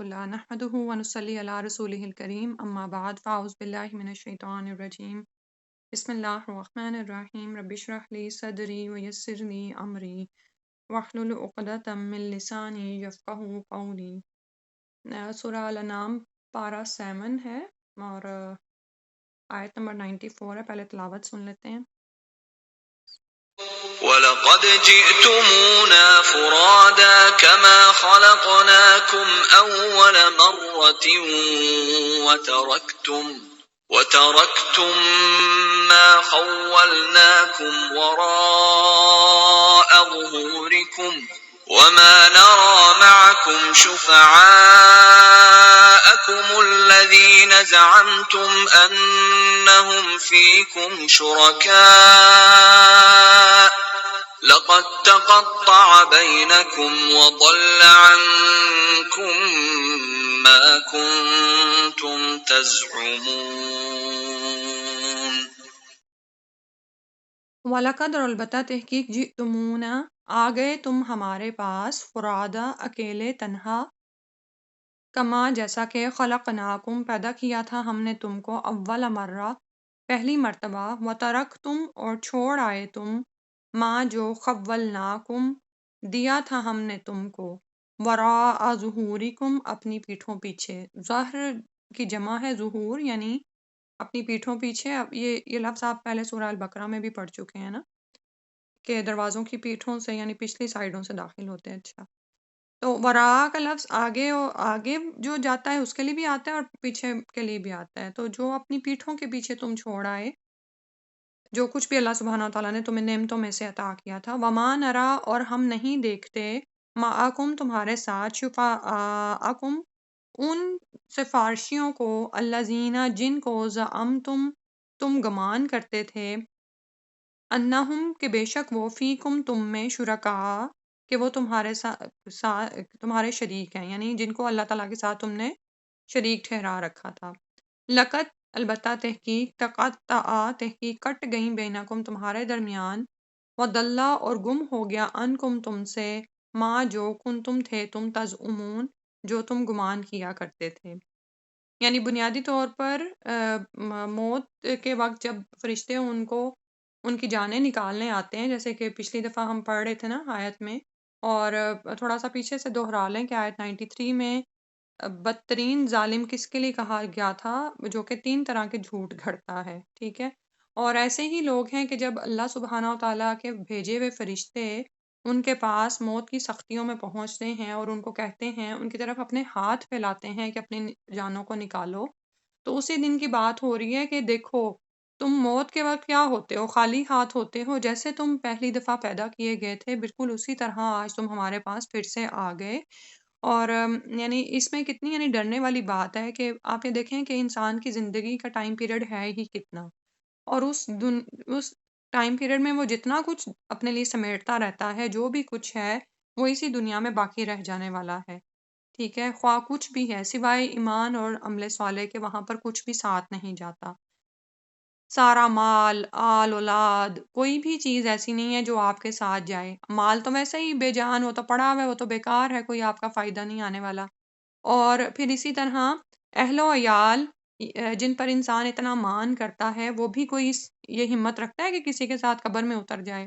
الله نحمده ونصلي على رسوله الكريم أما بعد فأعوذ بالله من الشيطان الرجيم بسم الله الرحمن الرحيم رب اشرح لي صدري ويسر لي أمري واحلل عقدة من لساني يفقهوا قولي۔ سورہ الانعام پارہ 7 ہے اور آیت نمبر 94 ہے، پہلے تلاوت سن لیتے ہیں۔ وَلَقَدْ جِئْتُمُونَا فُرَادَىٰ كَمَا خَلَقْنَاكُمْ أَوَّلَ مَرَّةٍ وَتَرَكْتُم مَّا خَوَّلْنَاكُمْ وَرَاءَ ظُهُورِكُمْ وَمَا نَرَىٰ مَعَكُمْ شُفَعَاءَكُمُ الَّذِينَ زَعَمْتُمْ أَنَّهُمْ فِيكُمْ شُرَكَاءُ لَقَد تَّقَطَّعَ بَيْنَكُمْ وَضَلَّ عَنكُم مَّا كُنتُمْ تَزْعُمُونَ۔ وَلَقَدْ اور البتہ تحقیق جئتمونا آ گئے تم ہمارے پاس فرادا اکیلے تنہا، کما جیسا کہ خلقناکم پیدا کیا تھا ہم نے تم کو اول مرہ پہلی مرتبہ، وترکتم اور چھوڑ آئے تم ماں جو خولناکم دیا تھا ہم نے تم کو، وراء ظہورکم اپنی پیٹھوں پیچھے۔ ظہر کی جمع ہے ظہور، یعنی اپنی پیٹھوں پیچھے۔ اب یہ لفظ آپ پہلے سورہ البقرہ میں بھی پڑھ چکے ہیں نا، کہ دروازوں کی پیٹھوں سے یعنی پچھلی سائیڈوں سے داخل ہوتے ہیں۔ اچھا، تو وراء کا لفظ آگے اور آگے جو جاتا ہے اس کے لیے بھی آتا ہے اور پیچھے کے لیے بھی آتا ہے۔ تو جو اپنی پیٹھوں کے پیچھے تم چھوڑ آئے، جو کچھ بھی اللہ سبحانہ وتعالیٰ نے تمہیں نعمتوں میں سے عطا کیا تھا، وما نرا اور ہم نہیں دیکھتے، معکم تمہارے ساتھ، شفعاءکم ان سفارشیوں کو، الذین جن کو، زعمتم تم گمان کرتے تھے، انہم کہ بے شک وہ، فیکم تم میں، شرکاء کہ وہ تمہارے شریک ہیں، یعنی جن کو اللہ تعالیٰ کے ساتھ تم نے شریک ٹھہرا رکھا تھا۔ لقد البتہ تحقیق، تقطع تحقیق کٹ گئیں، بینکم تمہارے درمیان، وضل اور گم ہو گیا، عنکم تم سے، ما جو کنتم تھے تم، تزعمون جو تم گمان کیا کرتے تھے۔ یعنی بنیادی طور پر موت کے وقت جب فرشتے ان کی جانیں نکالنے آتے ہیں، جیسے کہ پچھلی دفعہ ہم پڑھ رہے تھے نا آیت میں، اور تھوڑا سا پیچھے سے دوہرا لیں کہ آیت 93 میں بدترین ظالم کس کے لیے کہا گیا تھا، جو کہ 3 طرح کے جھوٹ گھڑتا ہے، ٹھیک ہے۔ اور ایسے ہی لوگ ہیں کہ جب اللہ سبحانہ و تعالیٰ کے بھیجے ہوئے فرشتے ان کے پاس موت کی سختیوں میں پہنچتے ہیں اور ان کو کہتے ہیں، ان کی طرف اپنے ہاتھ پھیلاتے ہیں کہ اپنی جانوں کو نکالو، تو اسی دن کی بات ہو رہی ہے کہ دیکھو تم موت کے وقت کیا ہوتے ہو، خالی ہاتھ ہوتے ہو، جیسے تم پہلی دفعہ پیدا کیے گئے تھے بالکل اسی طرح آج تم ہمارے پاس پھر سے آ گئے۔ اور یعنی اس میں کتنی ڈرنے والی بات ہے کہ آپ یہ دیکھیں کہ انسان کی زندگی کا ٹائم پیریڈ ہے ہی کتنا، اور اس ٹائم پیریڈ میں وہ جتنا کچھ اپنے لیے سمیٹتا رہتا ہے، جو بھی کچھ ہے وہ اسی دنیا میں باقی رہ جانے والا ہے، ٹھیک ہے، خواہ کچھ بھی ہے سوائے ایمان اور عمل صالح کے، وہاں پر کچھ بھی ساتھ نہیں جاتا۔ سارا مال، آل اولاد، کوئی بھی چیز ایسی نہیں ہے جو آپ کے ساتھ جائے۔ مال تو ویسے ہی بے جان، وہ تو پڑا ہوا ہے، وہ تو بیکار ہے، کوئی آپ کا فائدہ نہیں آنے والا۔ اور پھر اسی طرح اہل و عیال جن پر انسان اتنا مان کرتا ہے، وہ بھی کوئی یہ ہمت رکھتا ہے کہ کسی کے ساتھ قبر میں اتر جائے؟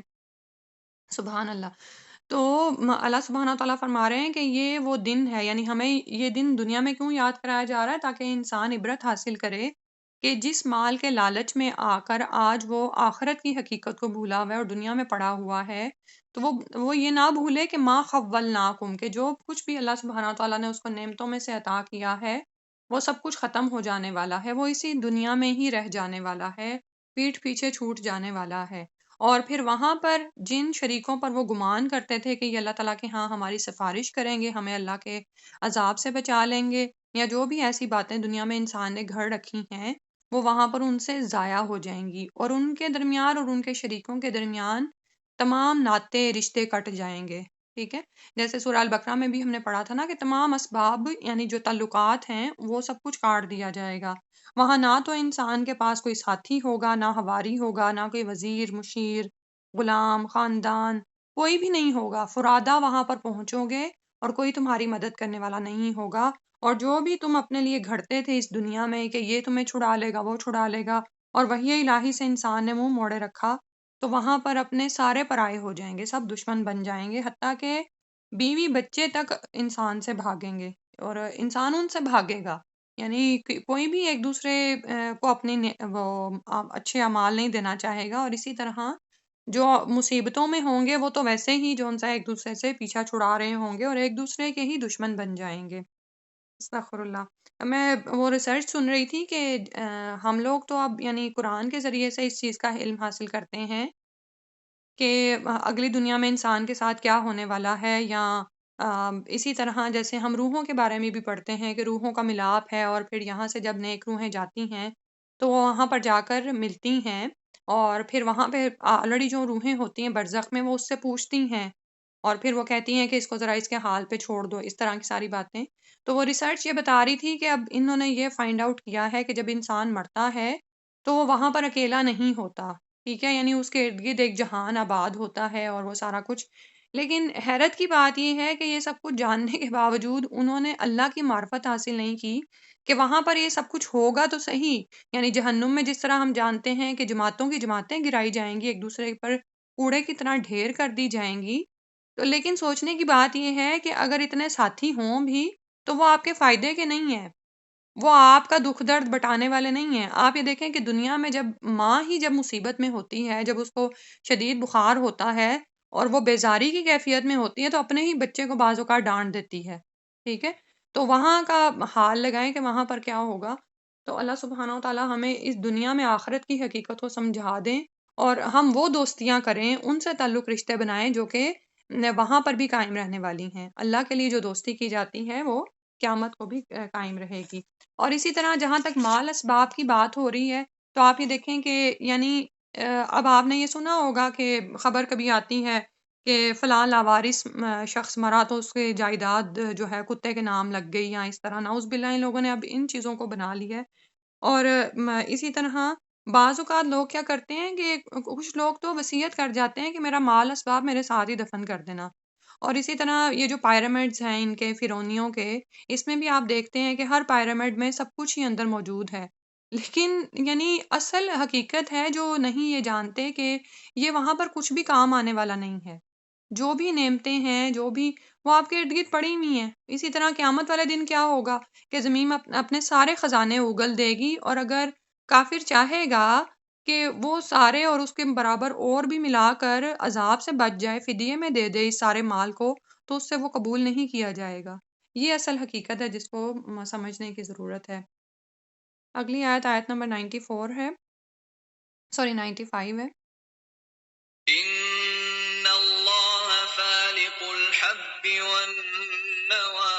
سبحان اللہ۔ تو اللہ سبحانہ تعالیٰ فرما رہے ہیں کہ یہ وہ دن ہے، یعنی ہمیں یہ دن دنیا میں کیوں یاد کرایا جا رہا ہے؟ تاکہ انسان عبرت حاصل کرے کہ جس مال کے لالچ میں آ کر آج وہ آخرت کی حقیقت کو بھولا ہوا ہے اور دنیا میں پڑا ہوا ہے، تو وہ یہ نہ بھولے کہ ما خولناکم، کہ جو کچھ بھی اللہ سبحانہ تعالیٰ نے اس کو نعمتوں میں سے عطا کیا ہے وہ سب کچھ ختم ہو جانے والا ہے، وہ اسی دنیا میں ہی رہ جانے والا ہے، پیٹھ پیچھے چھوٹ جانے والا ہے۔ اور پھر وہاں پر جن شریکوں پر وہ گمان کرتے تھے کہ یہ اللہ تعالیٰ کے ہاں ہماری سفارش کریں گے، ہمیں اللہ کے عذاب سے بچا لیں گے، یا جو بھی ایسی باتیں دنیا میں انسان نے گھڑ رکھی ہیں، وہ وہاں پر ان سے ضائع ہو جائیں گی، اور ان کے درمیان اور ان کے شریکوں کے درمیان تمام ناطے رشتے کٹ جائیں گے، ٹھیک ہے۔ جیسے سورہ البقرہ میں بھی ہم نے پڑھا تھا نا کہ تمام اسباب یعنی جو تعلقات ہیں وہ سب کچھ کاٹ دیا جائے گا، وہاں نہ تو انسان کے پاس کوئی ساتھی ہوگا، نہ ہواری ہوگا، نہ کوئی وزیر، مشیر، غلام، خاندان، کوئی بھی نہیں ہوگا، فرادا وہاں پر پہنچو گے اور کوئی تمہاری مدد کرنے والا نہیں ہوگا، اور جو بھی تم اپنے لیے گھڑتے تھے اس دنیا میں کہ یہ تمہیں چھڑا لے گا وہ چھڑا لے گا، اور وحی الہی سے انسان نے منہ موڑے رکھا، تو وہاں پر اپنے سارے پرائے ہو جائیں گے، سب دشمن بن جائیں گے، حتیٰ کہ بیوی بچے تک انسان سے بھاگیں گے اور انسان ان سے بھاگے گا، یعنی کوئی بھی ایک دوسرے کو اپنی وہ اچھے اعمال نہیں دینا چاہے گا، اور اسی طرح جو مصیبتوں میں ہوں گے وہ تو ویسے ہی جو ان سے ایک دوسرے سے پیچھا چھڑا رہے ہوں گے اور ایک دوسرے کے ہی دشمن بن جائیں گے۔ استغفر اللہ۔ میں وہ ریسرچ سن رہی تھی کہ ہم لوگ تو اب یعنی قرآن کے ذریعے سے اس چیز کا علم حاصل کرتے ہیں کہ اگلی دنیا میں انسان کے ساتھ کیا ہونے والا ہے، یا اسی طرح جیسے ہم روحوں کے بارے میں بھی پڑھتے ہیں کہ روحوں کا ملاپ ہے، اور پھر یہاں سے جب نیک روحیں جاتی ہیں تو وہ وہاں پر جا کر ملتی ہیں، اور پھر وہاں پہ آلریڈی جو روحیں ہوتی ہیں برزخ میں وہ اس سے پوچھتی ہیں، اور پھر وہ کہتی ہیں کہ اس کو ذرا اس کے حال پہ چھوڑ دو، اس طرح کی ساری باتیں۔ تو وہ ریسرچ یہ بتا رہی تھی کہ اب انہوں نے یہ فائنڈ آؤٹ کیا ہے کہ جب انسان مرتا ہے تو وہ وہاں پر اکیلا نہیں ہوتا، ٹھیک ہے، یعنی اس کے ارد گرد ایک جہان آباد ہوتا ہے اور وہ سارا کچھ، لیکن حیرت کی بات یہ ہے کہ یہ سب کچھ جاننے کے باوجود انہوں نے اللہ کی معرفت حاصل نہیں کی کہ وہاں پر یہ سب کچھ ہوگا تو صحیح، یعنی جہنم میں جس طرح ہم جانتے ہیں کہ جماعتوں کی جماعتیں گرائی جائیں گی، ایک دوسرے پر کوڑے کی طرح ڈھیر کر دی جائیں گی، تو لیکن سوچنے کی بات یہ ہے کہ اگر اتنے ساتھی ہوں بھی تو وہ آپ کے فائدے کے نہیں ہیں، وہ آپ کا دکھ درد بٹانے والے نہیں ہیں۔ آپ یہ دیکھیں کہ دنیا میں جب ماں ہی جب مصیبت میں ہوتی ہے، جب اس کو شدید بخار ہوتا ہے اور وہ بیزاری کی کیفیت میں ہوتی ہے، تو اپنے ہی بچے کو بعض اوقات ڈانٹ دیتی ہے، ٹھیک ہے، تو وہاں کا حال لگائیں کہ وہاں پر کیا ہوگا۔ تو اللہ سبحانہ و تعالی ہمیں اس دنیا میں آخرت کی حقیقت کو سمجھا دیں، اور ہم وہ دوستیاں کریں، ان سے تعلق رشتے بنائیں جو کہ وہاں پر بھی قائم رہنے والی ہیں۔ اللہ کے لیے جو دوستی کی جاتی ہے وہ قیامت کو بھی قائم رہے گی۔ اور اسی طرح جہاں تک مال اسباب کی بات ہو رہی ہے تو آپ یہ دیکھیں کہ یعنی اب آپ نے یہ سنا ہوگا کہ خبر کبھی آتی ہے کہ فلاں لاوارث شخص مرا تو اس کے جائیداد جو ہے کتے کے نام لگ گئی، یا اس طرح نعوذ باللہ ان لوگوں نے اب ان چیزوں کو بنا لی ہے۔ اور اسی طرح بعض اوقات لوگ کیا کرتے ہیں کہ کچھ لوگ تو وصیت کر جاتے ہیں کہ میرا مال اسباب میرے ساتھ ہی دفن کر دینا، اور اسی طرح یہ جو پائرامڈز ہیں ان کے فرعونیوں کے، اس میں بھی آپ دیکھتے ہیں کہ ہر پائرامڈ میں سب کچھ ہی اندر موجود ہے، لیکن یعنی اصل حقیقت ہے جو نہیں یہ جانتے کہ یہ وہاں پر کچھ بھی کام آنے والا نہیں ہے، جو بھی نعمتیں ہیں جو بھی وہ آپ کے ارد گرد پڑی ہوئی ہیں۔ اسی طرح قیامت والے دن کیا ہوگا کہ زمین اپنے سارے خزانے اگل دے گی، اور اگر کافر چاہے گا کہ وہ سارے اور اس کے برابر اور بھی ملا کر عذاب سے بچ جائے، فدیے میں دے دے اس سارے مال کو، تو اس سے وہ قبول نہیں کیا جائے گا۔ یہ اصل حقیقت ہے جس کو سمجھنے کی ضرورت ہے۔ اگلی آیت، آیت نمبر 94 ہے، سوری 95 ہے۔ إن الله فالق الحب والنوى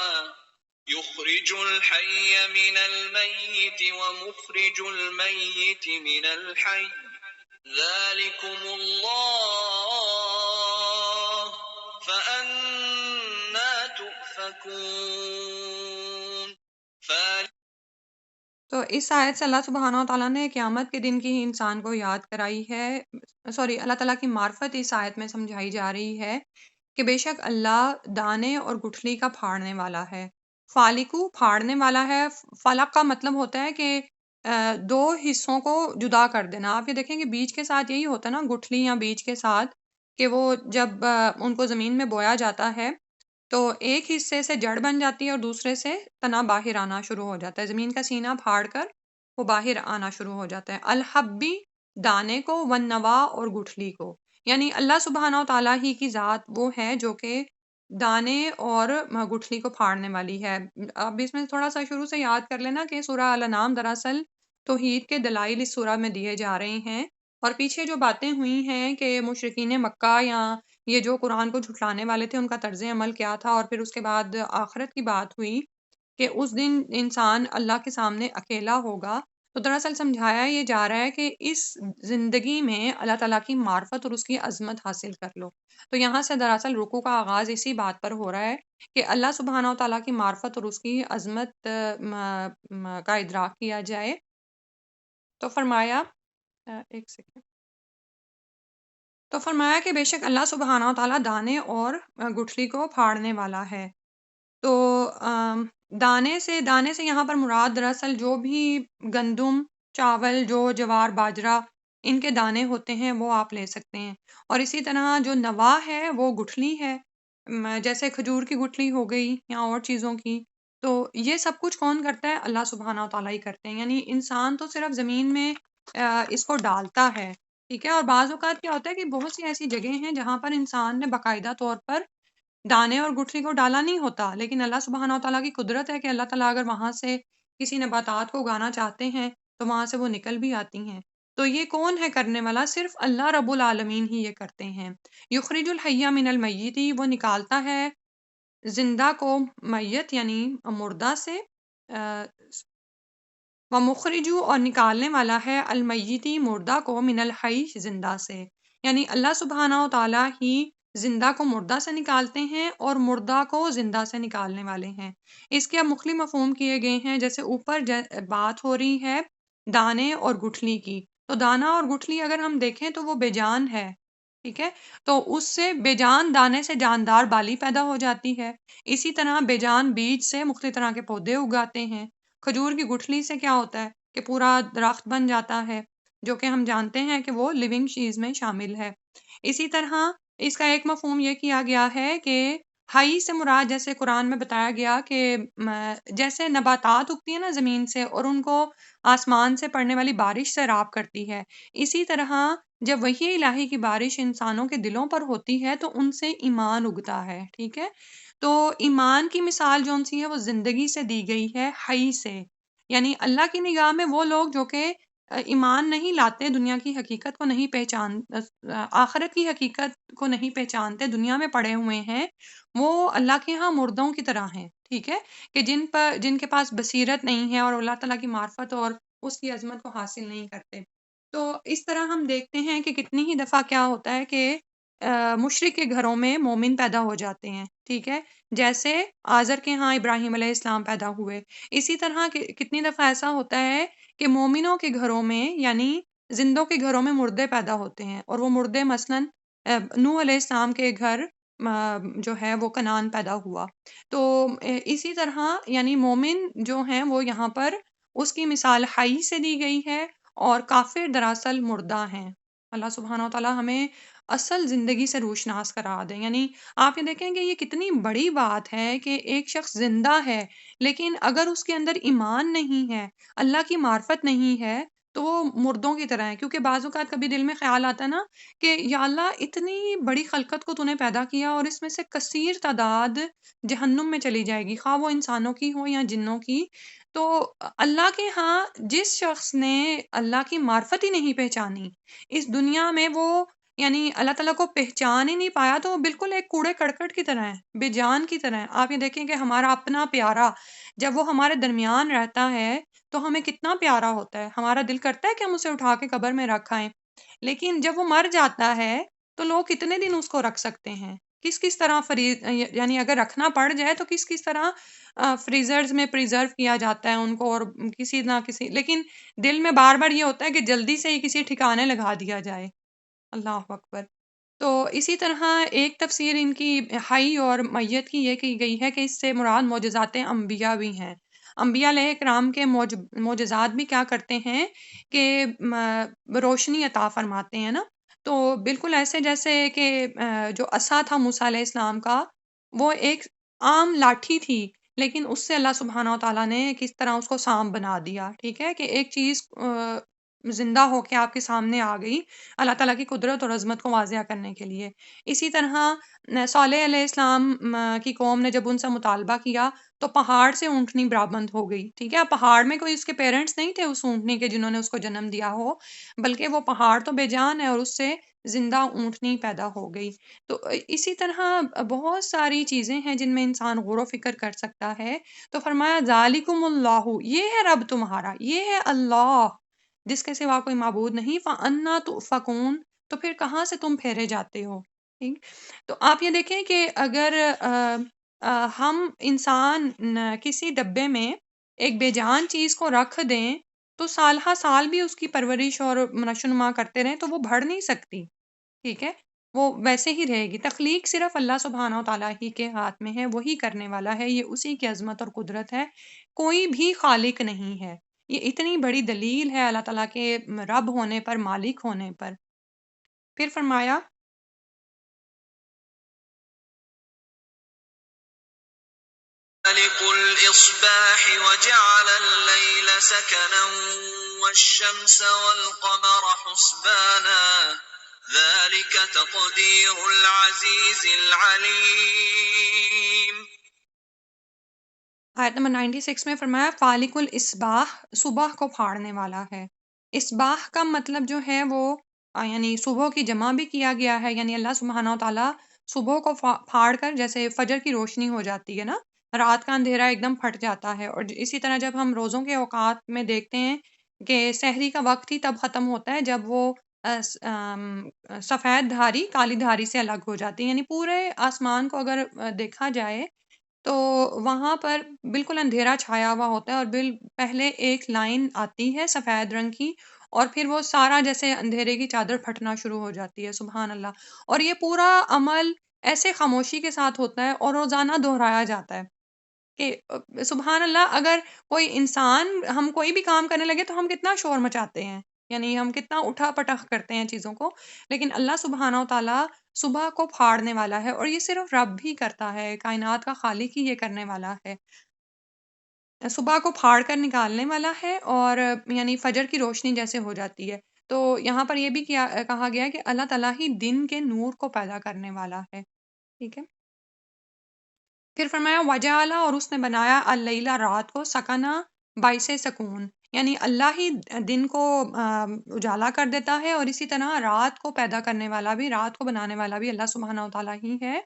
يخرج الحي من الميت ومخرج الميت من الحي ذلكم الله فأنا تؤفكون تو اس آیت سے اللہ سبحانہ و تعالیٰ نے قیامت کے دن کی ہی انسان کو یاد کرائی ہے، سوری اللہ تعالیٰ کی معرفت اس آیت میں سمجھائی جا رہی ہے کہ بے شک اللہ دانے اور گٹھلی کا پھاڑنے والا ہے۔ فالکو پھاڑنے والا ہے، فلق کا مطلب ہوتا ہے کہ دو حصوں کو جدا کر دینا۔ آپ یہ دیکھیں کہ بیج کے ساتھ یہی ہوتا ہے نا، گٹھلی یا بیج کے ساتھ، کہ وہ جب ان کو زمین میں بویا جاتا ہے تو ایک حصے سے جڑ بن جاتی ہے اور دوسرے سے تنا باہر آنا شروع ہو جاتا ہے، زمین کا سینہ پھاڑ کر وہ باہر آنا شروع ہو جاتا ہے۔ الحبی دانے کو، والنوا اور گٹھلی کو، یعنی اللہ سبحانہ و تعالیٰ ہی کی ذات وہ ہے جو کہ دانے اور گٹھلی کو پھاڑنے والی ہے۔ اب اس میں تھوڑا سا شروع سے یاد کر لینا کہ سورہ الانعام دراصل توحید کے دلائل اس سورہ میں دیے جا رہے ہیں، اور پیچھے جو باتیں ہوئی ہیں کہ مشرکین مکہ یا یہ جو قرآن کو جھٹلانے والے تھے ان کا طرز عمل کیا تھا، اور پھر اس کے بعد آخرت کی بات ہوئی کہ اس دن انسان اللہ کے سامنے اکیلا ہوگا، تو دراصل سمجھایا یہ جا رہا ہے کہ اس زندگی میں اللہ تعالیٰ کی معرفت اور اس کی عظمت حاصل کر لو۔ تو یہاں سے دراصل رکوع کا آغاز اسی بات پر ہو رہا ہے کہ اللہ سبحانہ و تعالیٰ کی معرفت اور اس کی عظمت کا ادراک کیا جائے۔ تو فرمایا ایک سیکنڈ، تو فرمایا کہ بے شک اللہ سبحانہ و تعالیٰ دانے اور گٹھلی کو پھاڑنے والا ہے۔ تو دانے سے یہاں پر مراد دراصل جو بھی گندم، چاول، جو جوار، باجرا، ان کے دانے ہوتے ہیں وہ آپ لے سکتے ہیں۔ اور اسی طرح جو نوا ہے وہ گٹھلی ہے، جیسے کھجور کی گٹھلی ہو گئی یا اور چیزوں کی۔ تو یہ سب کچھ کون کرتا ہے؟ اللہ سبحانہ و تعالیٰ ہی کرتے ہیں، یعنی انسان تو صرف زمین میں اس کو ڈالتا ہے، ٹھیک ہے۔ اور بعض اوقات کیا ہوتا ہے کہ بہت سی ایسی جگہیں ہیں جہاں پر انسان نے باقاعدہ طور پر دانے اور گٹھلی کو ڈالا نہیں ہوتا، لیکن اللہ سبحانہ و تعالیٰ کی قدرت ہے کہ اللہ تعالیٰ اگر وہاں سے کسی نباتات کو اگانا چاہتے ہیں تو وہاں سے وہ نکل بھی آتی ہیں۔ تو یہ کون ہے کرنے والا؟ صرف اللہ رب العالمین ہی یہ کرتے ہیں۔ یخرج الحی من المیت، وہ نکالتا ہے زندہ کو میت یعنی مردہ سے، ومخرجو، اور نکالنے والا ہے المیتی مردہ کو من الحی زندہ سے، یعنی اللہ سبحانہ و تعالیٰ ہی زندہ کو مردہ سے نکالتے ہیں اور مردہ کو زندہ سے نکالنے والے ہیں۔ اس کے اب مختلف مفہوم کیے گئے ہیں، جیسے اوپر بات ہو رہی ہے دانے اور گٹھلی کی، تو دانا اور گٹھلی اگر ہم دیکھیں تو وہ بے جان ہے، ٹھیک ہے۔ تو اس سے بے جان دانے سے جاندار بالی پیدا ہو جاتی ہے، اسی طرح بے جان بیج سے مختلف طرح کے پودے اگاتے ہیں۔ کھجور کی گٹھلی سے کیا ہوتا ہے کہ پورا درخت بن جاتا ہے، جو کہ ہم جانتے ہیں کہ وہ لیونگ چیز میں شامل ہے۔ اسی طرح اس کا ایک مفہوم یہ کیا گیا ہے کہ ہائی سے مراد، جیسے قرآن میں بتایا گیا کہ جیسے نباتات اگتی ہیں نا زمین سے اور ان کو آسمان سے پڑنے والی بارش سے راب کرتی ہے، اسی طرح جب وحی الہی کی بارش انسانوں کے دلوں پر ہوتی ہے تو ان سے ایمان اگتا ہے، ٹھیک ہے۔ تو ایمان کی مثال جون سی ہے وہ زندگی سے دی گئی ہے، حی سے، یعنی اللہ کی نگاہ میں وہ لوگ جو کہ ایمان نہیں لاتے، دنیا کی حقیقت کو نہیں پہچان آخرت کی حقیقت کو نہیں پہچانتے، دنیا میں پڑے ہوئے ہیں، وہ اللہ کے ہاں مردوں کی طرح ہیں، ٹھیک ہے، کہ جن کے پاس بصیرت نہیں ہے اور اللہ تعالیٰ کی معرفت اور اس کی عظمت کو حاصل نہیں کرتے۔ تو اس طرح ہم دیکھتے ہیں کہ کتنی ہی دفعہ کیا ہوتا ہے کہ مشرک کے گھروں میں مومن پیدا ہو جاتے ہیں، ٹھیک ہے، جیسے آزر کے ہاں ابراہیم علیہ السلام پیدا ہوئے۔ اسی طرح کتنی دفعہ ایسا ہوتا ہے کہ مومنوں کے گھروں میں یعنی زندوں کے گھروں میں مردے پیدا ہوتے ہیں، اور وہ مردے مثلاً نوح علیہ السلام کے گھر جو ہے وہ کنعان پیدا ہوا۔ تو اسی طرح یعنی مومن جو ہیں وہ یہاں پر اس کی مثال حی سے دی گئی ہے، اور کافر دراصل مردہ ہیں۔ اللہ سبحانہ و تعالیٰ ہمیں اصل زندگی سے روشناس کرا دیں، یعنی آپ یہ دیکھیں کہ یہ کتنی بڑی بات ہے کہ ایک شخص زندہ ہے لیکن اگر اس کے اندر ایمان نہیں ہے، اللہ کی معرفت نہیں ہے، تو وہ مردوں کی طرح ہے۔ کیونکہ بعض اوقات کبھی دل میں خیال آتا ہے نا کہ یا اللہ اتنی بڑی خلقت کو تو نے پیدا کیا اور اس میں سے کثیر تعداد جہنم میں چلی جائے گی، خواہ وہ انسانوں کی ہو یا جنوں کی۔ تو اللہ کے ہاں جس شخص نے اللہ کی معرفت ہی نہیں پہچانی اس دنیا میں، وہ یعنی اللہ تعالیٰ کو پہچان ہی نہیں پایا، تو وہ بالکل ایک کوڑے کرکٹ کی طرح ہے، بے جان کی طرح ہے۔ آپ یہ دیکھیں کہ ہمارا اپنا پیارا جب وہ ہمارے درمیان رہتا ہے تو ہمیں کتنا پیارا ہوتا ہے، ہمارا دل کرتا ہے کہ ہم اسے اٹھا کے قبر میں رکھ آئیں، لیکن جب وہ مر جاتا ہے تو لوگ کتنے دن اس کو رکھ سکتے ہیں، کس طرح یعنی اگر رکھنا پڑ جائے تو کس طرح فریزرز میں پریزرو کیا جاتا ہے ان کو، اور کسی نہ کسی، لیکن دل میں بار بار یہ ہوتا ہے کہ جلدی سے ہی کسی ٹھکانے لگا دیا جائے۔ اللہ اکبر۔ تو اسی طرح ایک تفسیر ان کی حی اور میت کی یہ کی گئی ہے کہ اس سے مراد معجزات انبیاء بھی ہیں۔ انبیاء علیہ کرام کے معجزات بھی کیا کرتے ہیں کہ روشنی عطا فرماتے ہیں نا، تو بالکل ایسے جیسے کہ جو عصا تھا موسیٰ علیہ السلام کا، وہ ایک عام لاٹھی تھی، لیکن اس سے اللہ سبحانہ و تعالیٰ نے کس طرح اس کو سانپ بنا دیا، ٹھیک ہے، کہ ایک چیز زندہ ہو کے آپ کے سامنے آ گئی اللہ تعالیٰ کی قدرت اور عظمت کو واضح کرنے کے لیے۔ اسی طرح صالح علیہ السلام کی قوم نے جب ان سے مطالبہ کیا تو پہاڑ سے اونٹنی برآمد ہو گئی، ٹھیک ہے، پہاڑ میں کوئی اس کے پیرنٹس نہیں تھے اس اونٹنی کے جنہوں نے اس کو جنم دیا ہو، بلکہ وہ پہاڑ تو بے جان ہے اور اس سے زندہ اونٹنی پیدا ہو گئی۔ تو اسی طرح بہت ساری چیزیں ہیں جن میں انسان غور و فکر کر سکتا ہے۔ تو فرمایا ذالکم اللہ، یہ ہے رب تمہارا، یہ ہے اللہ جس کے سوا کوئی معبود نہیں، فَأَنَّا تُؤْفَكُونَ، تو پھر کہاں سے تم پھیرے جاتے ہو، ٹھیک۔ تو آپ یہ دیکھیں کہ اگر ہم انسان کسی ڈبے میں ایک بے جان چیز کو رکھ دیں تو سال ہا سال بھی اس کی پرورش اور نشو و نما کرتے رہیں تو وہ بڑھ نہیں سکتی، ٹھیک ہے۔ وہ ویسے ہی رہے گی۔ تخلیق صرف اللہ سبحانہ و تعالیٰ ہی کے ہاتھ میں ہے، وہی کرنے والا ہے، یہ اسی کی عظمت اور قدرت ہے، کوئی بھی خالق نہیں ہے۔ یہ اتنی بڑی دلیل ہے اللہ تعالیٰ کے رب ہونے پر، مالک ہونے پر۔ پھر فرمایا فالق الإصباح وجعل الليل سكنا والشمس والقمر حسبانا ذلك تقدير العزيز العليم۔ آیت نمبر 96 میں فرمایا فالق الاسباح، صبح کو پھاڑنے والا ہے۔ اسباح کا مطلب جو ہے وہ یعنی صبح کی جمع بھی کیا گیا ہے، یعنی اللہ سبحانہ و تعالیٰ صبح کو پھاڑ کر، جیسے فجر کی روشنی ہو جاتی ہے نا، رات کا اندھیرا ایک دم پھٹ جاتا ہے، اور اسی طرح جب ہم روزوں کے اوقات میں دیکھتے ہیں کہ سحری کا وقت ہی تب ختم ہوتا ہے جب وہ سفید دھاری کالی دھاری سے الگ ہو جاتی ہے، یعنی پورے آسمان کو اگر دیکھا جائے تو وہاں پر بالکل اندھیرا چھایا ہوا ہوتا ہے، اور پہلے ایک لائن آتی ہے سفید رنگ کی، اور پھر وہ سارا جیسے اندھیرے کی چادر پھٹنا شروع ہو جاتی ہے، سبحان اللہ۔ اور یہ پورا عمل ایسے خاموشی کے ساتھ ہوتا ہے اور روزانہ دہرایا جاتا ہے کہ سبحان اللہ، اگر کوئی انسان، ہم کوئی بھی کام کرنے لگے تو ہم کتنا شور مچاتے ہیں، یعنی ہم کتنا اٹھا پٹخ کرتے ہیں چیزوں کو، لیکن اللہ سبحانہ و تعالیٰ صبح کو پھاڑنے والا ہے، اور یہ صرف رب ہی کرتا ہے، کائنات کا خالق ہی یہ کرنے والا ہے، صبح کو پھاڑ کر نکالنے والا ہے، اور یعنی فجر کی روشنی جیسے ہو جاتی ہے۔ تو یہاں پر یہ بھی کہا گیا ہے کہ اللہ تعالیٰ ہی دن کے نور کو پیدا کرنے والا ہے، ٹھیک ہے۔ پھر فرمایا وجعل، اور اس نے بنایا اللیلہ، رات کو، سکنا، باعث سکون، یعنی اللہ ہی دن کو اجالا کر دیتا ہے، اور اسی طرح رات کو پیدا کرنے والا بھی، رات کو بنانے والا بھی اللہ سبحانہ و تعالیٰ ہی ہے۔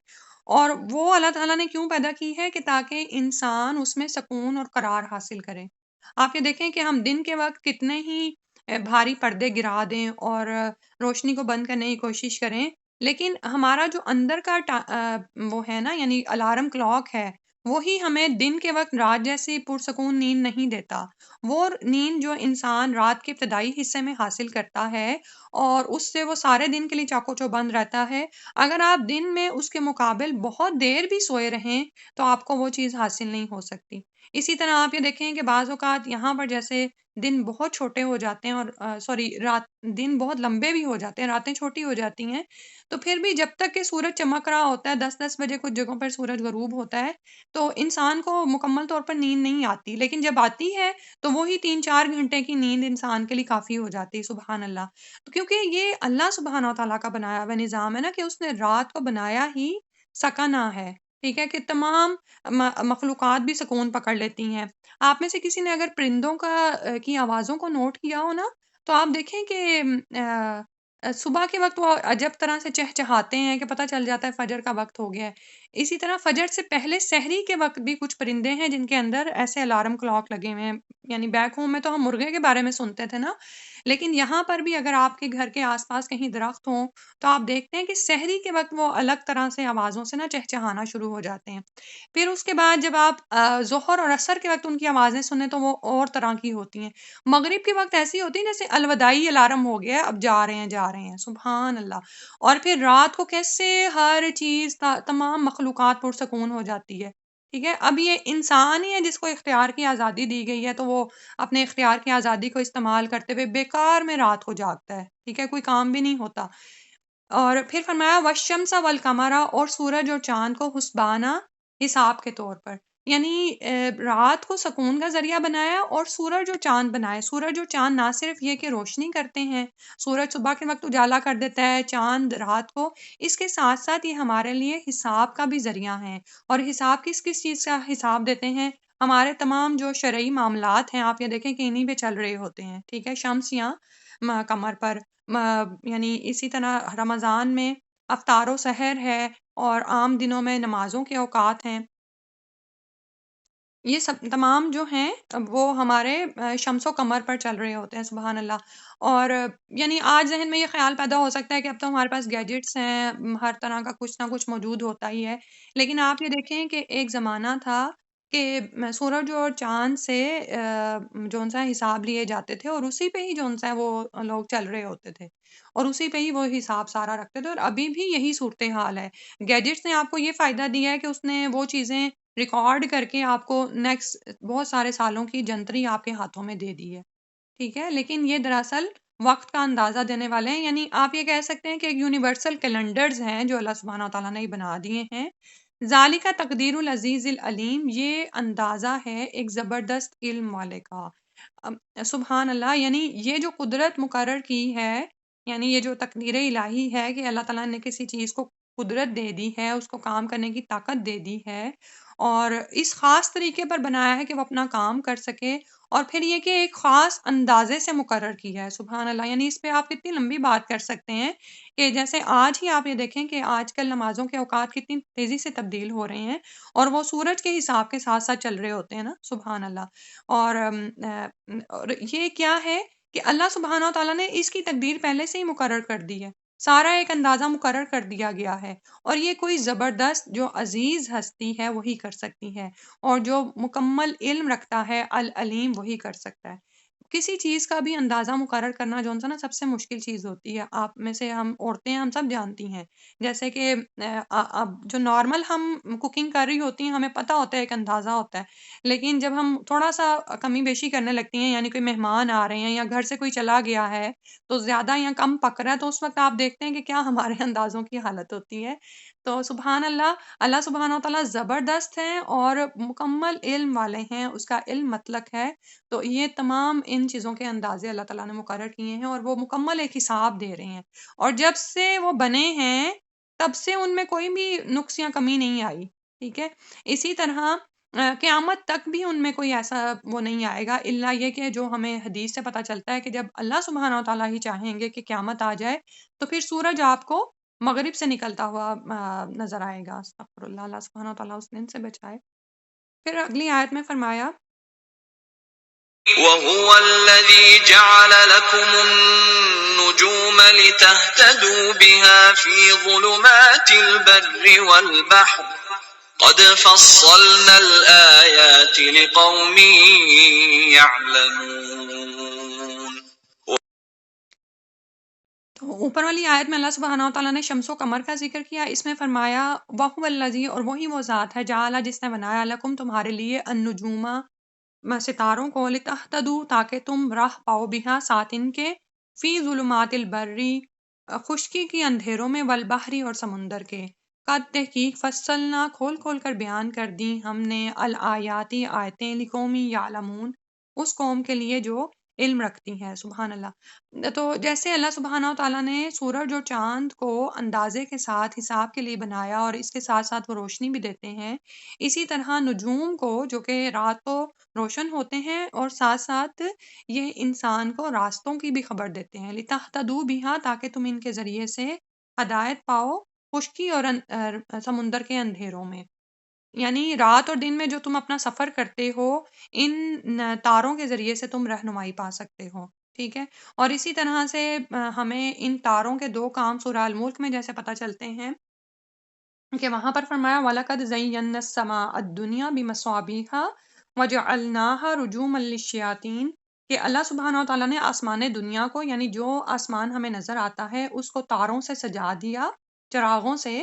اور وہ اللہ تعالیٰ نے کیوں پیدا کی ہے کہ تاکہ انسان اس میں سکون اور قرار حاصل کرے۔ آپ یہ دیکھیں کہ ہم دن کے وقت کتنے ہی بھاری پردے گرا دیں اور روشنی کو بند کرنے کی کوشش کریں، لیکن ہمارا جو اندر کا وہ ہے نا، یعنی الارم کلاک ہے، وہی ہمیں دن کے وقت رات جیسی پرسکون نیند نہیں دیتا۔ وہ نیند جو انسان رات کے ابتدائی حصے میں حاصل کرتا ہے اور اس سے وہ سارے دن کے لیے چاقو چوبند رہتا ہے، اگر آپ دن میں اس کے مقابل بہت دیر بھی سوئے رہیں تو آپ کو وہ چیز حاصل نہیں ہو سکتی۔ اسی طرح آپ یہ دیکھیں کہ بعض اوقات یہاں پر جیسے دن بہت چھوٹے ہو جاتے ہیں، اور دن بہت لمبے بھی ہو جاتے ہیں، راتیں چھوٹی ہو جاتی ہیں، تو پھر بھی جب تک کہ سورج چمک رہا ہوتا ہے، 10-10 بجے کچھ جگہوں پر سورج غروب ہوتا ہے، تو انسان کو مکمل طور پر نیند نہیں آتی، لیکن جب آتی ہے تو وہی 3-4 گھنٹے کی نیند انسان کے لیے کافی ہو جاتی ہے، سبحان اللہ۔ تو کیونکہ یہ اللہ سبحانہ و تعالیٰ کا بنایا ہوا نظام ہے نا، کہ اس نے رات کو بنایا ہی سکنا ہے، ٹھیک ہے، کہ تمام مخلوقات بھی سکون پکڑ لیتی ہیں۔ آپ میں سے کسی نے اگر پرندوں کی آوازوں کو نوٹ کیا ہو نا، تو آپ دیکھیں کہ صبح کے وقت وہ عجب طرح سے چہچہاتے ہیں کہ پتہ چل جاتا ہے فجر کا وقت ہو گیا ہے۔ اسی طرح فجر سے پہلے سحری کے وقت بھی کچھ پرندے ہیں جن کے اندر ایسے الارم کلاک لگے ہوئے ہیں، یعنی بیک ہوم میں تو ہم مرغے کے بارے میں سنتے تھے نا، لیکن یہاں پر بھی اگر آپ کے گھر کے آس پاس کہیں درخت ہوں تو آپ دیکھتے ہیں کہ سحری کے وقت وہ الگ طرح سے آوازوں سے نا چہچہانا شروع ہو جاتے ہیں۔ پھر اس کے بعد جب آپ ظہر اور عصر کے وقت ان کی آوازیں سنیں تو وہ اور طرح کی ہوتی ہیں۔ مغرب کے وقت ایسی ہوتی ہے جیسے الوداعی الارم ہو گیا ہے، اب جا رہے ہیں جا رہے ہیں، سبحان اللہ۔ اور پھر رات کو کیسے ہر چیز تمام مخلوقات پرسکون ہو جاتی ہے، ٹھیک ہے۔ اب یہ انسان ہی ہے جس کو اختیار کی آزادی دی گئی ہے، تو وہ اپنے اختیار کی آزادی کو استعمال کرتے ہوئے بیکار میں رات کو جاگتا ہے، ٹھیک ہے، کوئی کام بھی نہیں ہوتا۔ اور پھر فرمایا والشمس والقمر، اور سورج اور چاند کو حسبانا، حساب کے طور پر، یعنی رات کو سکون کا ذریعہ بنایا، اور سورج اور چاند بنائے۔ سورج اور چاند نہ صرف یہ کہ روشنی کرتے ہیں، سورج صبح کے وقت اجالا کر دیتا ہے، چاند رات کو، اس کے ساتھ ساتھ یہ ہمارے لیے حساب کا بھی ذریعہ ہیں۔ اور حساب کس کس چیز کا حساب دیتے ہیں؟ ہمارے تمام جو شرعی معاملات ہیں، آپ یہ دیکھیں کہ انہی پہ چل رہے ہوتے ہیں، ٹھیک ہے، شمس یا قمر پر۔ یعنی اسی طرح رمضان میں افطار و سحر ہے، اور عام دنوں میں نمازوں کے اوقات ہیں، یہ سب تمام جو ہیں وہ ہمارے شمس و قمر پر چل رہے ہوتے ہیں، سبحان اللہ۔ اور یعنی آج ذہن میں یہ خیال پیدا ہو سکتا ہے کہ اب تو ہمارے پاس گیجٹس ہیں، ہر طرح کا کچھ نہ کچھ موجود ہوتا ہی ہے، لیکن آپ یہ دیکھیں کہ ایک زمانہ تھا کہ سورج اور چاند سے جون سا حساب لیے جاتے تھے، اور اسی پہ ہی جون سا وہ لوگ چل رہے ہوتے تھے، اور اسی پہ ہی وہ حساب سارا رکھتے تھے، اور ابھی بھی یہی صورتحال ہے۔ گیجٹس نے آپ کو یہ فائدہ دیا ہے کہ اس نے وہ چیزیں ریکارڈ کر کے آپ کو نیکسٹ بہت سارے سالوں کی جنتری آپ کے ہاتھوں میں دے دی ہے، ٹھیک ہے، لیکن یہ دراصل وقت کا اندازہ دینے والے ہیں، یعنی آپ یہ کہہ سکتے ہیں کہ ایک یونیورسل کیلنڈرز ہیں جو اللہ سبحانہ تعالیٰ نے بنا دیے ہیں۔ ذالک تقدیر العزیز العلیم، یہ اندازہ ہے ایک زبردست علم والے کا۔ سبحان اللہ، یعنی یہ جو قدرت مقرر کی ہے، یعنی یہ جو تقدیر الہی ہے کہ اللہ تعالیٰ نے کسی چیز کو قدرت دے دی ہے، اس کو کام کرنے کی طاقت دے دی ہے، اور اس خاص طریقے پر بنایا ہے کہ وہ اپنا کام کر سکے، اور پھر یہ کہ ایک خاص اندازے سے مقرر کیا ہے۔ سبحان اللہ، یعنی اس پہ آپ کتنی لمبی بات کر سکتے ہیں کہ جیسے آج ہی آپ یہ دیکھیں کہ آج کل نمازوں کے اوقات کتنی تیزی سے تبدیل ہو رہے ہیں، اور وہ سورج کے حساب کے ساتھ ساتھ چل رہے ہوتے ہیں نا، سبحان اللہ۔ اور یہ کیا ہے کہ اللہ سبحانہ تعالیٰ نے اس کی تقدیر پہلے سے ہی مقرر کر دی ہے، سارا ایک اندازہ مقرر کر دیا گیا ہے، اور یہ کوئی زبردست جو عزیز ہستی ہے وہی کر سکتی ہے، اور جو مکمل علم رکھتا ہے العلیم وہی کر سکتا ہے۔ کسی چیز کا بھی اندازہ مقرر کرنا جو نا سب سے مشکل چیز ہوتی ہے، آپ میں سے ہم عورتیں ہم سب جانتی ہیں، جیسے کہ اب جو نارمل ہم کوکنگ کر رہی ہوتی ہیں ہمیں پتہ ہوتا ہے، ایک اندازہ ہوتا ہے، لیکن جب ہم تھوڑا سا کمی بیشی کرنے لگتی ہیں، یعنی کوئی مہمان آ رہے ہیں یا گھر سے کوئی چلا گیا ہے تو زیادہ یا کم پک رہا ہے، تو اس وقت آپ دیکھتے ہیں کہ کیا ہمارے اندازوں کی حالت ہوتی ہے۔ تو سبحان اللہ، اللہ سبحانہ تعالیٰ زبردست ہیں اور مکمل علم والے ہیں، اس کا علم مطلق ہے، تو یہ تمام ان چیزوں کے اندازے اللہ تعالیٰ نے مقرر کیے ہیں، اور وہ مکمل ایک حساب دے رہے ہیں، اور جب سے وہ بنے ہیں تب سے ان میں کوئی بھی نقص یا کمی نہیں آئی، ٹھیک ہے۔ اسی طرح قیامت تک بھی ان میں کوئی ایسا وہ نہیں آئے گا، الا یہ کہ جو ہمیں حدیث سے پتہ چلتا ہے کہ جب اللہ سبحانہ تعالیٰ ہی چاہیں گے کہ قیامت آ جائے تو پھر سورج آپ کو مغرب سے نکلتا ہوا نظر آئے گا۔ استغفر اللہ، اللہ سبحانہ تعالیٰ اس دن سے بچائے۔ پھر اگلی آیت میں فرمایا وَهُوَ الَّذِي جَعَلَ لَكُمُ النُّجُومَ لِتَهْتَدُوا بِهَا فِي ظُلُمَاتِ الْبَرِّ وَالْبَحْرِ قَدْ فَصَّلْنَا الْآيَاتِ لِقَوْمٍ يَعْلَمُونَ۔ تو اوپر والی آیت میں اللہ سبحانہ تعالیٰ نے شمس و قمر کا ذکر کیا، اس میں فرمایا وَهُوَ الَّذِي، اور وہی وہ ذات ہے، جعل جس نے بنایا لکم تمہارے لیے النجوم ستاروں کو، لتہتدوا تاکہ تم راہ پاؤ، بہا ساتھ ان کے، فی ظلمات البری خشکی کی اندھیروں میں، والبحری اور سمندر کے، قد تحقیق فصلنا کھول کھول کر بیان کر دی ہم نے، الآیاتی آیتیں، لقومی یعلمون اس قوم کے لیے جو علم رکھتی ہے۔ سبحان اللہ۔ تو جیسے اللہ سبحانہ تعالیٰ نے سورج اور چاند کو اندازے کے ساتھ حساب کے لیے بنایا، اور اس کے ساتھ ساتھ وہ روشنی بھی دیتے ہیں، اسی طرح نجوم کو جو کہ رات کو روشن ہوتے ہیں اور ساتھ ساتھ یہ انسان کو راستوں کی بھی خبر دیتے ہیں، لتہتدوا بہا تاکہ تم ان کے ذریعے سے ہدایت پاؤ، خشکی اور سمندر کے اندھیروں میں، یعنی رات اور دن میں جو تم اپنا سفر کرتے ہو ان تاروں کے ذریعے سے تم رہنمائی پا سکتے ہو، ٹھیک ہے۔ اور اسی طرح سے ہمیں ان تاروں کے دو کام سورہ الملک میں جیسے پتہ چلتے ہیں کہ وہاں پر فرمایا وَلَقَدْ زَيَّنَّا السَّمَاءَ الدُّنْيَا بِمَصَابِيحَ وَجَعَلْنَاهَا رُجُومًا لِلشَّيَاطِينِ، کہ اللہ سبحانہ وتعالیٰ نے آسمان دنیا کو، یعنی جو آسمان ہمیں نظر آتا ہے، اس کو تاروں سے سجا دیا، چراغوں سے،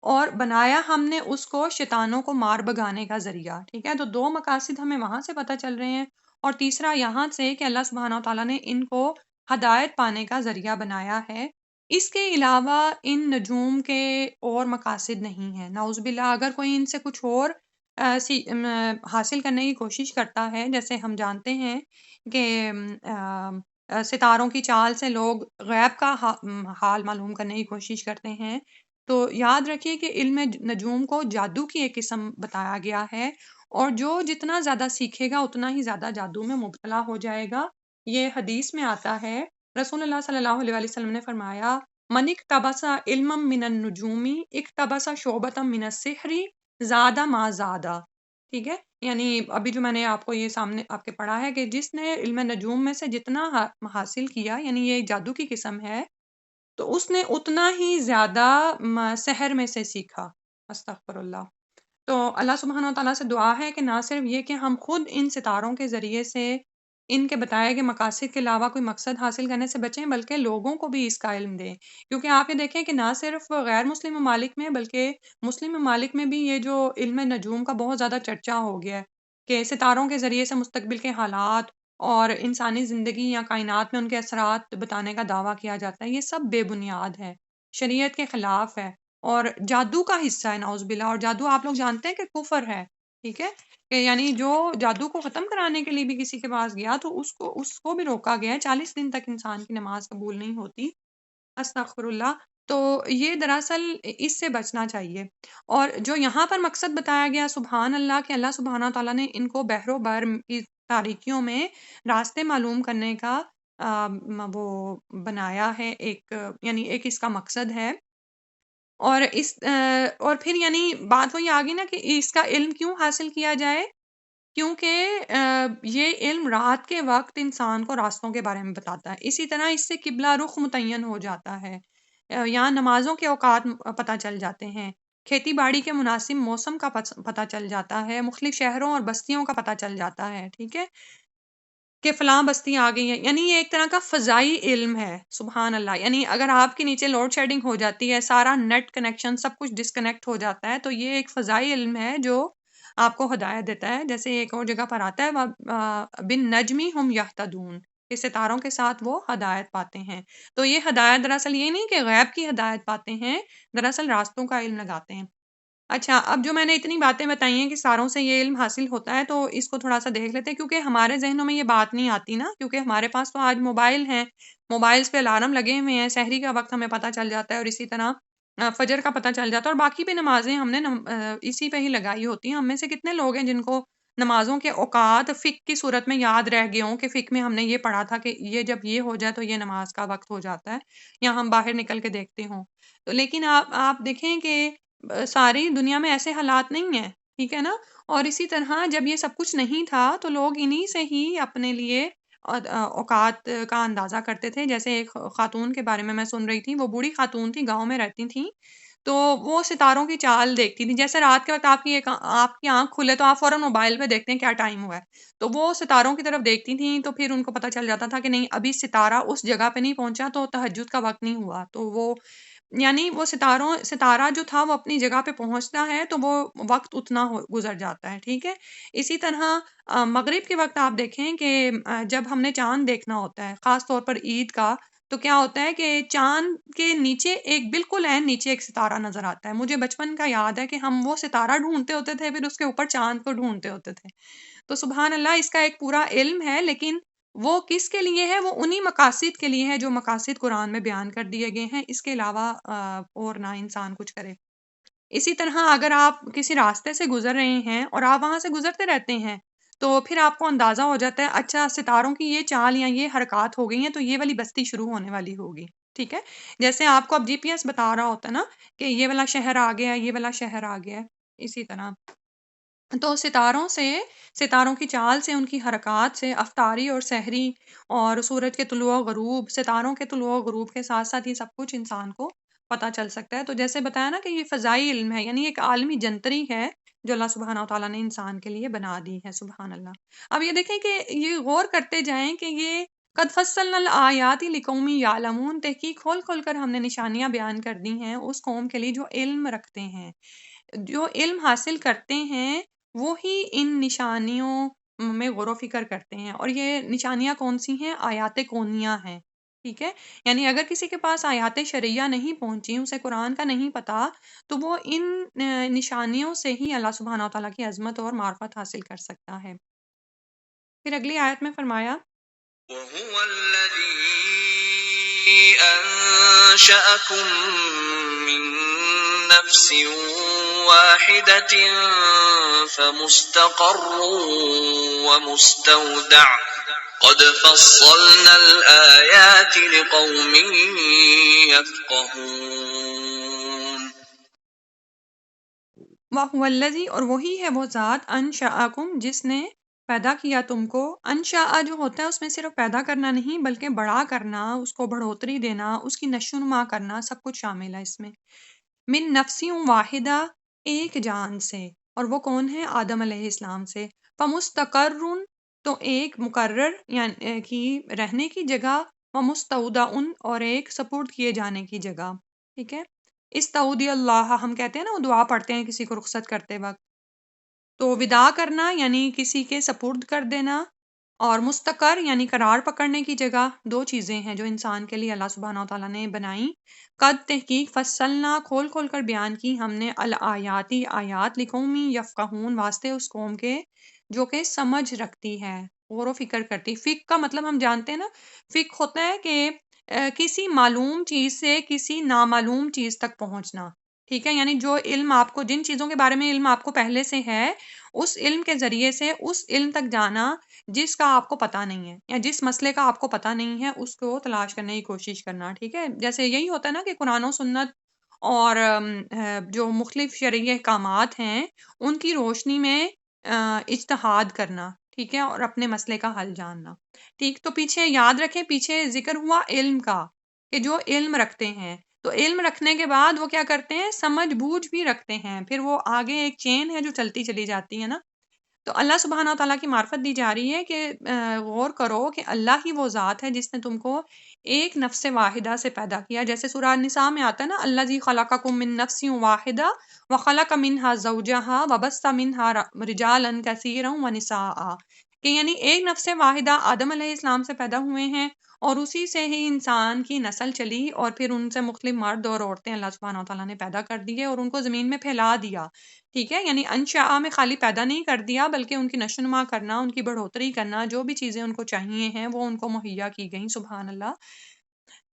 اور بنایا ہم نے اس کو شیطانوں کو مار بگانے کا ذریعہ، ٹھیک ہے۔ تو دو مقاصد ہمیں وہاں سے پتہ چل رہے ہیں، اور تیسرا یہاں سے کہ اللہ سبحانہ وتعالیٰ نے ان کو ہدایت پانے کا ذریعہ بنایا ہے۔ اس کے علاوہ ان نجوم کے اور مقاصد نہیں ہیں، نعوذ باللہ۔ اگر کوئی ان سے کچھ اور حاصل کرنے کی کوشش کرتا ہے، جیسے ہم جانتے ہیں کہ ستاروں کی چال سے لوگ غیب کا حال معلوم کرنے کی کوشش کرتے ہیں، تو یاد رکھیے کہ علم نجوم کو جادو کی ایک قسم بتایا گیا ہے، اور جو جتنا زیادہ سیکھے گا اتنا ہی زیادہ جادو میں مبتلا ہو جائے گا۔ یہ حدیث میں آتا ہے، رسول اللہ صلی اللہ علیہ وسلم نے فرمایا من اقتبس علما من النجوم اقتبس شعبۃ من السحر زاد ما زادا، ٹھیک ہے۔ یعنی ابھی جو میں نے آپ کو یہ سامنے آپ کے پڑھا ہے کہ جس نے علم نجوم میں سے جتنا حاصل کیا، یعنی یہ جادو کی قسم ہے، تو اس نے اتنا ہی زیادہ سحر میں سے سیکھا۔ استغفر اللہ۔ تو اللہ سبحانہ و تعالیٰ سے دعا ہے کہ نہ صرف یہ کہ ہم خود ان ستاروں کے ذریعے سے ان کے بتائے گئے مقاصد کے علاوہ کوئی مقصد حاصل کرنے سے بچیں، بلکہ لوگوں کو بھی اس کا علم دیں، کیونکہ آپ یہ دیکھیں کہ نہ صرف غیر مسلم ممالک میں بلکہ مسلم ممالک میں بھی یہ جو علم نجوم کا بہت زیادہ چرچا ہو گیا ہے کہ ستاروں کے ذریعے سے مستقبل کے حالات اور انسانی زندگی یا کائنات میں ان کے اثرات بتانے کا دعویٰ کیا جاتا ہے۔ یہ سب بے بنیاد ہے، شریعت کے خلاف ہے اور جادو کا حصہ ہے، نعوذ باللہ۔ اور جادو آپ لوگ جانتے ہیں کہ کفر ہے، ٹھیک ہے، کہ یعنی جو جادو کو ختم کرانے کے لیے بھی کسی کے پاس گیا تو اس کو بھی روکا گیا ہے، 40 دن تک انسان کی نماز قبول نہیں ہوتی، استغفر اللہ۔ تو یہ دراصل اس سے بچنا چاہیے۔ اور جو یہاں پر مقصد بتایا گیا، سبحان اللہ، کہ اللہ سبحانہ تعالیٰ نے ان کو بحر و بر کی تاریکیوں میں راستے معلوم کرنے کا وہ بنایا ہے، ایک یعنی ایک اس کا مقصد ہے۔ اور اور پھر یعنی بات وہی آ گئی نا کہ اس کا علم کیوں حاصل کیا جائے، کیونکہ یہ علم رات کے وقت انسان کو راستوں کے بارے میں بتاتا ہے۔ اسی طرح اس سے قبلہ رخ متعین ہو جاتا ہے، یہاں نمازوں کے اوقات پتہ چل جاتے ہیں، کھیتی باڑی کے مناسب موسم کا پتہ چل جاتا ہے، مختلف شہروں اور بستیوں کا پتہ چل جاتا ہے، ٹھیک ہے، کہ فلاں بستی آ گئی ہے۔ یعنی یہ ایک طرح کا فضائی علم ہے، سبحان اللہ۔ یعنی اگر آپ کے نیچے لوڈ شیڈنگ ہو جاتی ہے، سارا نیٹ کنیکشن سب کچھ ڈسکنیکٹ ہو جاتا ہے، تو یہ ایک فضائی علم ہے جو آپ کو ہدایت دیتا ہے۔ جیسے ایک اور جگہ پر آتا ہے بن نجمی ہم یہتدون، کہ ستاروں کے ساتھ وہ ہدایت پاتے ہیں۔ تو یہ ہدایت دراصل یہ نہیں کہ غیب کی ہدایت پاتے ہیں، دراصل راستوں کا علم لگاتے ہیں۔ اچھا، اب جو میں نے اتنی باتیں بتائی ہیں کہ ساروں سے یہ علم حاصل ہوتا ہے، تو اس کو تھوڑا سا دیکھ لیتے ہیں، کیونکہ ہمارے ذہنوں میں یہ بات نہیں آتی نا، کیونکہ ہمارے پاس تو آج موبائل ہیں، موبائلز پہ الارم لگے ہوئے ہیں، سحری کا وقت ہمیں پتہ چل جاتا ہے، اور اسی طرح فجر کا پتہ چل جاتا ہے، اور باقی بھی نمازیں ہم نے اسی پہ ہی لگائی ہوتی ہیں۔ ہم میں سے کتنے لوگ ہیں جن کو نمازوں کے اوقات فقہ کی صورت میں یاد رہ گئے ہوں کہ فقہ میں ہم نے یہ پڑھا تھا کہ یہ جب یہ ہو جائے تو یہ نماز کا وقت ہو جاتا ہے، یا ہم باہر نکل کے دیکھتے ہوں۔ تو لیکن آپ دیکھیں کہ ساری دنیا میں ایسے حالات نہیں ہیں، ٹھیک ہے نا۔ اور اسی طرح جب یہ سب کچھ نہیں تھا تو لوگ انہی سے ہی اپنے لیے اوقات کا اندازہ کرتے تھے۔ جیسے ایک خاتون کے بارے میں سن رہی تھی، وہ بوڑھی خاتون تھی، گاؤں میں رہتی تھیں، تو وہ ستاروں کی چال دیکھتی تھی۔ جیسے رات کے وقت آپ کی آنکھ کھلے تو آپ فوراً موبائل پہ دیکھتے ہیں کیا ٹائم ہوا ہے، تو وہ ستاروں کی طرف دیکھتی تھیں، تو پھر ان کو پتہ چل جاتا تھا کہ نہیں، ابھی ستارہ اس جگہ پہ نہیں پہنچا، تو تہجد کا وقت نہیں ہوا، تو وہ یعنی وہ ستارہ جو تھا وہ اپنی جگہ پہ پہنچتا ہے تو وہ وقت اتنا گزر جاتا ہے، ٹھیک ہے۔ اسی طرح مغرب کے وقت آپ دیکھیں کہ جب ہم نے چاند دیکھنا ہوتا ہے، خاص طور پر عید کا، تو کیا ہوتا ہے کہ چاند کے نیچے ایک بالکل نیچے ایک ستارہ نظر آتا ہے۔ مجھے بچپن کا یاد ہے کہ ہم وہ ستارہ ڈھونڈتے ہوتے تھے، پھر اس کے اوپر چاند کو ڈھونڈتے ہوتے تھے۔ تو سبحان اللہ، اس کا ایک پورا علم ہے، لیکن وہ کس کے لیے ہے؟ وہ انہی مقاصد کے لیے ہے جو مقاصد قرآن میں بیان کر دیے گئے ہیں، اس کے علاوہ اور نہ انسان کچھ کرے۔ اسی طرح اگر آپ کسی راستے سے گزر رہے ہیں اور آپ وہاں سے گزرتے رہتے ہیں، تو پھر آپ کو اندازہ ہو جاتا ہے اچھا ستاروں کی یہ چال یا یہ حرکات ہو گئی ہیں تو یہ والی بستی شروع ہونے والی ہوگی، ٹھیک ہے۔ جیسے آپ کو اب GPS بتا رہا ہوتا ہے نا کہ یہ والا شہر آ گیا ہے، یہ والا شہر آ گیا ہے، اسی طرح تو ستاروں کی چال سے، ان کی حرکات سے، افطاری اور سحری اور سورج کے طلوع و غروب، ستاروں کے طلوع و غروب کے ساتھ ساتھ یہ سب کچھ انسان کو پتہ چل سکتا ہے۔ تو جیسے بتایا نا کہ یہ فضائی علم ہے، یعنی ایک عالمی جنتری ہے جو اللہ سبحانہ وتعالیٰ نے انسان کے لیے بنا دی ہے، سبحان اللہ۔ اب یہ دیکھیں کہ یہ غور کرتے جائیں کہ یہ قد فصلنا الآیات لقوم یعلمون، تحقیق کھول کھول کر ہم نے نشانیاں بیان کر دی ہیں اس قوم کے لیے جو علم رکھتے ہیں، جو علم حاصل کرتے ہیں، وہی ان نشانیوں میں غور و فکر کرتے ہیں۔ اور یہ نشانیاں کون سی ہیں؟ آیات کونیہ ہیں، ٹھیک ہے۔ یعنی اگر کسی کے پاس آیات شرعیہ نہیں پہنچی، اسے قرآن کا نہیں پتا، تو وہ ان نشانیوں سے ہی اللہ سبحانہ وتعالیٰ کی عظمت اور معرفت حاصل کر سکتا ہے۔ پھر اگلی آیت میں فرمایا وهو الذي أنشأكم من نفس واحدة فمستقر ومستودع قد فصلنا الآيات لقوم يفقهون۔ وَهُوَ الَّذِي، اور وہی ہے وہ ذات، انشأکم، جس نے پیدا کیا تم کو۔ انشاء جو ہوتا ہے اس میں صرف پیدا کرنا نہیں بلکہ بڑا کرنا، اس کو بڑھوتری دینا، اس کی نشو نما کرنا، سب کچھ شامل ہے اس میں۔ من نفس واحدہ، ایک جان سے، اور وہ کون ہے؟ آدم علیہ السلام سے۔ فمستقرن تو ایک مقرر یعنی کی رہنے کی جگہ، ومستودع اور ایک سپرد کیے جانے کی جگہ، ٹھیک ہے۔ استودع اللہ ہم کہتے ہیں نا، وہ دعا پڑھتے ہیں کسی کو رخصت کرتے وقت، تو وداع کرنا یعنی کسی کے سپرد کر دینا، اور مستقر یعنی قرار پکڑنے کی جگہ۔ دو چیزیں ہیں جو انسان کے لیے اللہ سبحانہ وتعالیٰ نے بنائی۔ قد تحقیق فصلنا کھول کھول کر بیان کی ہم نے، الآیاتی آیات، لقومی یفقہون واسطے اس قوم کے جو کہ سمجھ رکھتی ہے، غور و فکر کرتی۔ فقہ کا مطلب ہم جانتے ہیں نا، فقہ ہوتا ہے کہ کسی معلوم چیز سے کسی نامعلوم چیز تک پہنچنا، ٹھیک ہے۔ یعنی جو علم آپ کو، جن چیزوں کے بارے میں علم آپ کو پہلے سے ہے، اس علم کے ذریعے سے اس علم تک جانا جس کا آپ کو پتہ نہیں ہے، یا جس مسئلے کا آپ کو پتہ نہیں ہے اس کو تلاش کرنے کی کوشش کرنا، ٹھیک ہے۔ جیسے یہی ہوتا ہے نا کہ قرآن و سنت اور جو مختلف شرعی احکامات ہیں ان کی روشنی میں اجتہاد کرنا، ٹھیک ہے، اور اپنے مسئلے کا حل جاننا، ٹھیک۔ تو پیچھے یاد رکھیں، پیچھے ذکر ہوا علم کا، کہ جو علم رکھتے ہیں، تو علم رکھنے کے بعد وہ کیا کرتے ہیں؟ سمجھ بوجھ بھی رکھتے ہیں، پھر وہ آگے ایک چین ہے جو چلتی چلی جاتی ہے نا۔ تو اللہ سبحانہ تعالیٰ کی معرفت دی جا رہی ہے کہ غور کرو کہ اللہ ہی وہ ذات ہے جس نے تم کو ایک نفس واحدہ سے پیدا کیا، جیسے سورہ النساء میں آتا ہے نا، الذی خلقکم من نفس واحدہ وخلق منہا زوجہا وبث منہا رجالا کثیرا ونساء، کہ یعنی ایک نفس واحدہ آدم علیہ السلام سے پیدا ہوئے ہیں، اور اسی سے ہی انسان کی نسل چلی، اور پھر ان سے مختلف مرد اور عورتیں اللہ سبحانہ تعالیٰ نے پیدا کر دیے اور ان کو زمین میں پھیلا دیا، ٹھیک ہے۔ یعنی انشاء میں خالی پیدا نہیں کر دیا، بلکہ ان کی نشو نما کرنا، ان کی بڑھوتری کرنا، جو بھی چیزیں ان کو چاہیے ہیں وہ ان کو مہیا کی گئیں، سبحان اللہ۔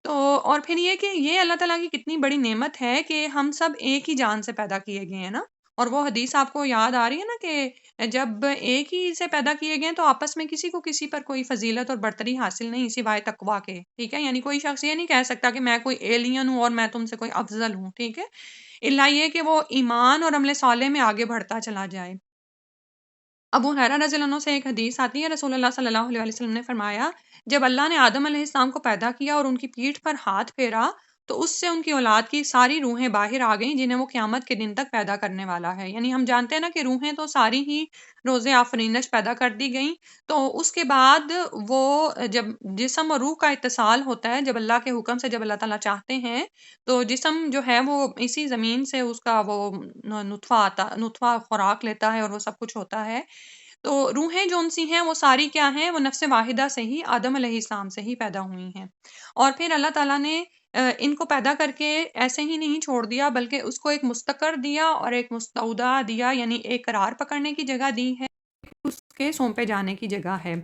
تو اور پھر یہ کہ یہ اللہ تعالیٰ کی کتنی بڑی نعمت ہے کہ ہم سب ایک ہی جان سے پیدا کیے گئے ہیں نا۔ اور وہ حدیث آپ کو یاد آ رہی ہے نا کہ جب ایک ہی سے پیدا کیے گئے تو آپس میں کسی کو کسی پر کوئی فضیلت اور برتری حاصل نہیں سوائے تقویٰ کے، ٹھیک ہے۔ یعنی کوئی شخص یہ نہیں کہہ سکتا کہ میں کوئی ایلین ہوں اور میں تم سے کوئی افضل ہوں، ٹھیک ہے، الا یہ کہ وہ ایمان اور عمل صالح میں آگے بڑھتا چلا جائے۔ ابو ہریرہ رضی اللہ عنہ سے ایک حدیث آتی ہے، رسول اللہ صلی اللہ علیہ وسلم نے فرمایا، جب اللہ نے آدم علیہ السلام کو پیدا کیا اور ان کی پیٹھ پر ہاتھ پھیرا تو اس سے ان کی اولاد کی ساری روحیں باہر آ گئیں جنہیں وہ قیامت کے دن تک پیدا کرنے والا ہے۔ یعنی ہم جانتے ہیں نا کہ روحیں تو ساری ہی روز آفرینش پیدا کر دی گئیں، تو اس کے بعد وہ جب جسم اور روح کا اتصال ہوتا ہے، جب اللہ کے حکم سے، جب اللہ تعالیٰ چاہتے ہیں تو جسم جو ہے وہ اسی زمین سے اس کا وہ نطفہ خوراک لیتا ہے اور وہ سب کچھ ہوتا ہے۔ تو روحیں جو ان سی ہیں وہ ساری کیا ہیں؟ وہ نفس واحدہ سے ہی، آدم علیہ السلام سے ہی پیدا ہوئی ہیں۔ اور پھر اللہ تعالیٰ نے ان کو پیدا کر کے ایسے ہی نہیں چھوڑ دیا، بلکہ اس کو ایک مستقر دیا اور ایک مستودع دیا، یعنی ایک قرار پکڑنے کی جگہ دی ہے، اس کے سونپے جانے کی جگہ ہے۔